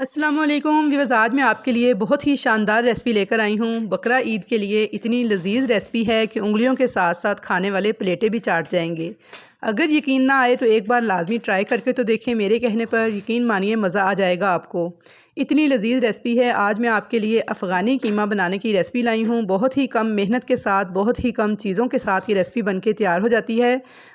अस्सलामुअलैकुम व्यूअर्स, आज मैं आपके लिए बहुत ही शानदार रेसिपी लेकर आई हूँ। बकरा ईद के लिए इतनी लजीज रेसिपी है कि उंगलियों के साथ साथ खाने वाले प्लेटें भी चाट जाएंगे। अगर यकीन ना आए तो एक बार लाजमी ट्राई करके तो देखें। मेरे कहने पर यकीन मानिए मज़ा आ जाएगा आपको। इतनी लजीज रेसिपी है। आज मैं आपके लिए अफ़गानी कीमा बनाने की रेसिपी लाई हूँ। बहुत ही कम मेहनत के साथ, बहुत ही कम चीज़ों के साथ ये रेसिपी बनके तैयार हो जाती है।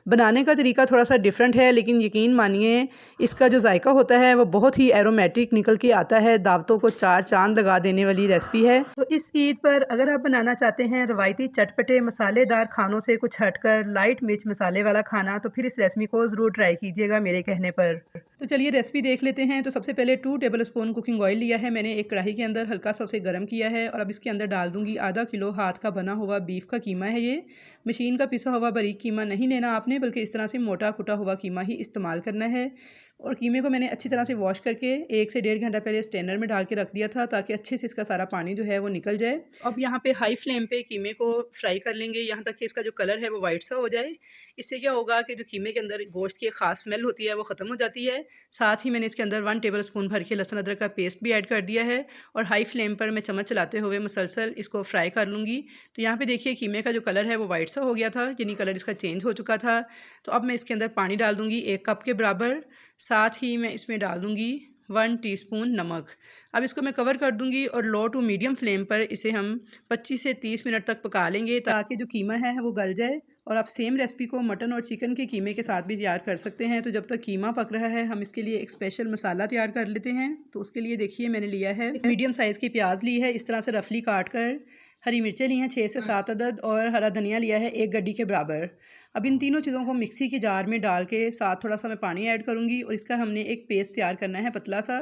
बनाने का तरीका थोड़ा सा डिफरेंट है, लेकिन यकीन मानिए इसका जो जायका होता है वो बहुत ही एरोमेटिक निकल के आता है। दावतों को चार चांद लगा देने वाली रेसिपी है। तो इस ईद पर अगर आप बनाना चाहते हैं रवायती चटपटे मसालेदार खानों से कुछ हटकर लाइट मिर्च मसाले वाला खाना, तो फिर इस रेसिपी को ज़रूर ट्राई कीजिएगा मेरे कहने पर। तो चलिए रेसिपी देख लेते हैं। तो सबसे पहले 2 टेबल स्पून कुकिंग ऑयल लिया है मैंने। एक कढ़ाई के अंदर हल्का सा उसे गर्म किया है और अब इसके अंदर डाल दूंगी आधा किलो हाथ का बना हुआ बीफ का कीमा है। ये मशीन का पिसा हुआ बारीक कीमा नहीं लेना आपने, बल्कि इस तरह से मोटा कुटा हुआ कीमा ही इस्तेमाल करना है। और कीमे को मैंने अच्छी तरह से वॉश करके 1 से 1.5 घंटा पहले स्ट्रेनर में डाल के रख दिया था, ताकि अच्छे से इसका सारा पानी जो है वो निकल जाए। अब यहाँ पे हाई फ्लेम पे कीमे को फ्राई कर लेंगे यहाँ तक कि इसका जो कलर है वो वाइट सा हो जाए। इससे क्या होगा कि जो कीमे के अंदर गोश्त की खास स्मेल होती है वो ख़त्म हो जाती है। साथ ही मैंने इसके अंदर 1 टेबल स्पून भर के लहसुन अदरक का पेस्ट भी ऐड कर दिया है और हाई फ्लेम पर मैं चम्मच चलाते हुए मुसलसल इसको फ्राई कर लूँगी। तो यहाँ पे देखिए कीमे का जो कलर है वो वाइट सा हो गया था, यानी कलर इसका चेंज हो चुका था। तो अब मैं इसके अंदर पानी डाल दूँगी 1 कप के बराबर। साथ ही मैं इसमें डाल दूँगी 1 टीस्पून नमक। अब इसको मैं कवर कर दूँगी और लो टू मीडियम फ्लेम पर इसे हम 25 से 30 मिनट तक पका लेंगे, ताकि जो कीमा है वो गल जाए। और आप सेम रेसिपी को मटन और चिकन के कीमे के साथ भी तैयार कर सकते हैं। तो जब तक कीमा पक रहा है हम इसके लिए एक स्पेशल मसाला तैयार कर लेते हैं। तो उसके लिए देखिए मैंने लिया है मीडियम साइज़ की प्याज ली है इस तरह से रफली काट कर। हरी मिर्चें ली हैं 6 से 7 अदद और हरा धनिया लिया है 1 गड्डी के बराबर। अब इन तीनों चीज़ों को मिक्सी के जार में डाल के साथ थोड़ा सा मैं पानी ऐड करूँगी और इसका हमने एक पेस्ट तैयार करना है पतला सा।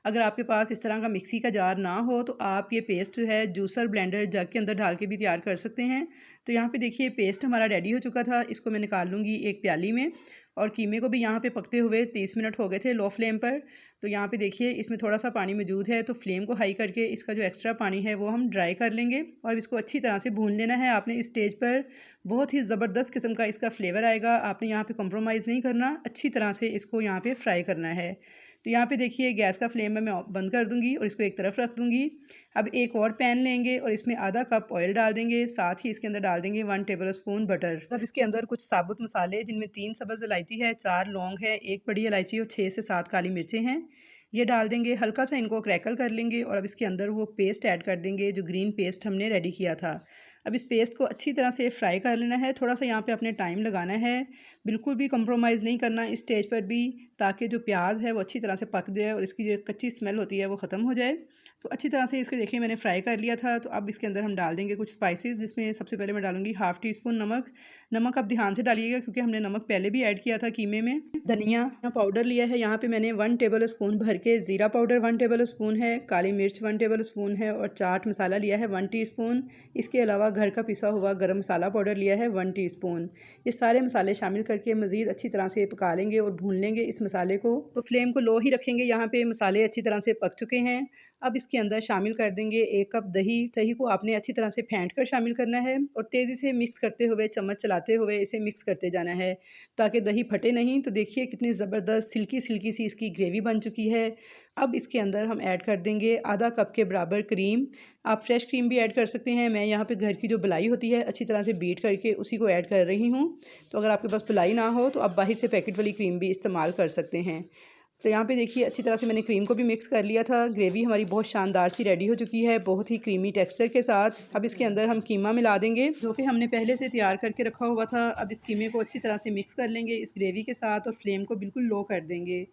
अगर आपके पास इस तरह का मिक्सी का जार ना हो तो आप ये पेस्ट जो है जूसर ब्लेंडर जग के अंदर डाल के भी तैयार कर सकते हैं। तो यहाँ पे देखिए पेस्ट हमारा रेडी हो चुका था। इसको मैं निकाल लूँगी एक प्याली में। और कीमे को भी यहाँ पे पकते हुए 30 मिनट हो गए थे लो फ्लेम पर। तो यहाँ पे देखिए इसमें थोड़ा सा पानी मौजूद है, तो फ्लेम को हाई करके इसका जो एक्स्ट्रा पानी है वो हम ड्राई कर लेंगे और इसको अच्छी तरह से भून लेना है आपने। इस स्टेज पर बहुत ही ज़बरदस्त किस्म का इसका फ्लेवर आएगा। आपने यहाँ पे कॉम्प्रोमाइज़ नहीं करना, अच्छी तरह से इसको यहाँ पे फ्राई करना है। तो यहाँ पे देखिए गैस का फ्लेम मैं बंद कर दूँगी और इसको एक तरफ रख दूँगी। अब एक और पैन लेंगे और इसमें आधा कप ऑयल डाल देंगे। साथ ही इसके अंदर डाल देंगे 1 टेबल स्पून बटर। अब इसके अंदर कुछ साबुत मसाले, जिनमें 3 सब्ज़ इलायची है, 4 लौंग है, 1 बड़ी इलायची और 6 से 7 काली मिर्चें हैं, ये डाल देंगे। हल्का सा इनको क्रैकल कर लेंगे और अब इसके अंदर वो पेस्ट ऐड कर देंगे जो ग्रीन पेस्ट हमने रेडी किया था। अब इस पेस्ट को अच्छी तरह से फ्राई कर लेना है। थोड़ा सा यहाँ पे अपने टाइम लगाना है, बिल्कुल भी कंप्रोमाइज़ नहीं करना इस स्टेज पर भी, ताकि जो प्याज है वो अच्छी तरह से पक जाए और इसकी जो कच्ची स्मेल होती है वो ख़त्म हो जाए। तो अच्छी तरह से इसको देखिए मैंने फ्राई कर लिया था। तो अब इसके अंदर हम डाल देंगे कुछ स्पाइसेस, जिसमें सबसे पहले मैं डालूंगी हाफ़ टी स्पून नमक। नमक आप ध्यान से डालिएगा क्योंकि हमने नमक पहले भी ऐड किया था कीमे में। धनिया पाउडर लिया है यहाँ पे मैंने 1 टेबल स्पून भर के। ज़ीरा पाउडर 1 टेबल स्पून है, काली मिर्च 1 टेबल स्पून है और चाट मसाला लिया है 1 टीस्पून। इसके अलावा घर का पिसा हुआ गरम मसाला पाउडर लिया है 1 टीस्पून। ये सारे मसाले शामिल करके मज़ीद अच्छी तरह से पका लेंगे और भून लेंगे इस मसाले को। तो फ्लेम को लो ही रखेंगे। यहाँ पे मसाले अच्छी तरह से पक चुके हैं। अब इसके अंदर शामिल कर देंगे 1 कप दही। दही को आपने अच्छी तरह से फेंट कर शामिल करना है और तेज़ी से मिक्स करते हुए, चम्मच चलाते हुए इसे मिक्स करते जाना है ताकि दही फटे नहीं। तो देखिए कितनी ज़बरदस्त सिल्की सिल्की सी इसकी ग्रेवी बन चुकी है। अब इसके अंदर हम ऐड कर देंगे आधा कप के बराबर क्रीम। आप फ्रेश क्रीम भी ऐड कर सकते हैं। मैं यहाँ पे घर की जो मलाई होती है अच्छी तरह से बीट करके उसी को ऐड कर रही हूँ। तो अगर आपके पास मलाई ना हो तो आप बाहर से पैकेट वाली क्रीम भी इस्तेमाल कर सकते हैं। तो यहाँ पे देखिए अच्छी तरह से मैंने क्रीम को भी मिक्स कर लिया था। ग्रेवी हमारी बहुत शानदार सी रेडी हो चुकी है, बहुत ही क्रीमी टेक्सचर के साथ। अब इसके अंदर हम कीमा मिला देंगे जो कि हमने पहले से तैयार करके रखा हुआ था। अब इस कीमे को अच्छी तरह से मिक्स कर लेंगे इस ग्रेवी के साथ और फ्लेम को बिल्कुल लो कर देंगे,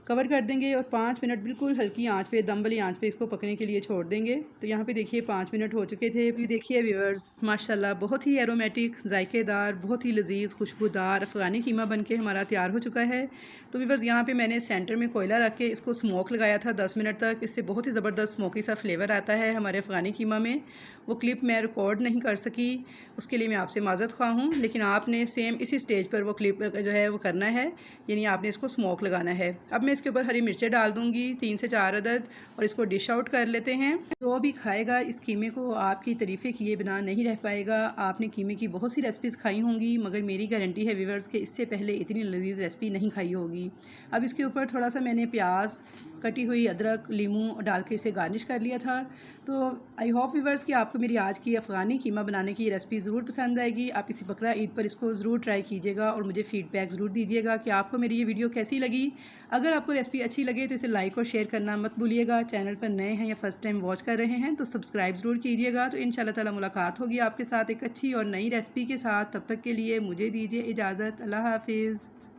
कवर कर देंगे और 5 मिनट बिल्कुल हल्की आंच पे, दम वाली आंच पे इसको पकने के लिए छोड़ देंगे। तो यहाँ पे देखिए 5 मिनट हो चुके थे। अभी देखिए व्यूअर्स माशाल्लाह बहुत ही एरोमेटिक, जायकेदार, बहुत ही लजीज, खुशबूदार अफ़गानी कीमा बनके हमारा तैयार हो चुका है। तो व्यूअर्स यहाँ पे मैंने सेंटर में कोयला रख के इसको स्मोक लगाया था 10 मिनट तक। इससे बहुत ही ज़बरदस्त स्मोकी सा फ्लेवर आता है हमारे अफ़गानी कीमा में। वो क्लिप मैं रिकॉर्ड नहीं कर सकी, उसके लिए मैं आपसे माज़रत ख़्वाह हूँ, लेकिन आपने सेम इसी स्टेज पर वो क्लिप जो है वो करना है, यानी आपने इसको स्मोक लगाना है। अब मैं इसके ऊपर हरी मिर्चें डाल दूँगी 3 से 4 अदद, और इसको डिश आउट कर लेते हैं। जो भी खाएगा इस कीमे को आपकी तारीफ़ें किए बिना नहीं रह पाएगा। आपने कीमे की बहुत सी रेसिपीज़ खाई होंगी, मगर मेरी गारंटी है व्यूअर्स कि इससे पहले इतनी लजीज रेसिपी नहीं खाई होगी। अब इसके ऊपर थोड़ा सा मैंने प्याज, कटी हुई अदरक, लीमू डाल के इसे गार्निश कर लिया था। तो आई होप व्यूअर्स कि आपको मेरी आज की अफ़गानी कीमा बनाने की रेसिपी ज़रूर पसंद आएगी। आप इसी बकरा ईद पर इसको ज़रूर ट्राई कीजिएगा और मुझे फ़ीडबैक ज़रूर दीजिएगा कि आपको मेरी ये वीडियो कैसी लगी। अगर आपको रेसिपी अच्छी लगे तो इसे लाइक और शेयर करना मत भूलिएगा। चैनल पर नए हैं या फर्स्ट टाइम वॉच कर रहे हैं तो सब्सक्राइब ज़रूर कीजिएगा। तो इंशाल्लाह ताला मुलाकात होगी आपके साथ एक अच्छी और नई रेसिपी के साथ। तब तक के लिए मुझे दीजिए इजाज़त। अल्लाह हाफिज़।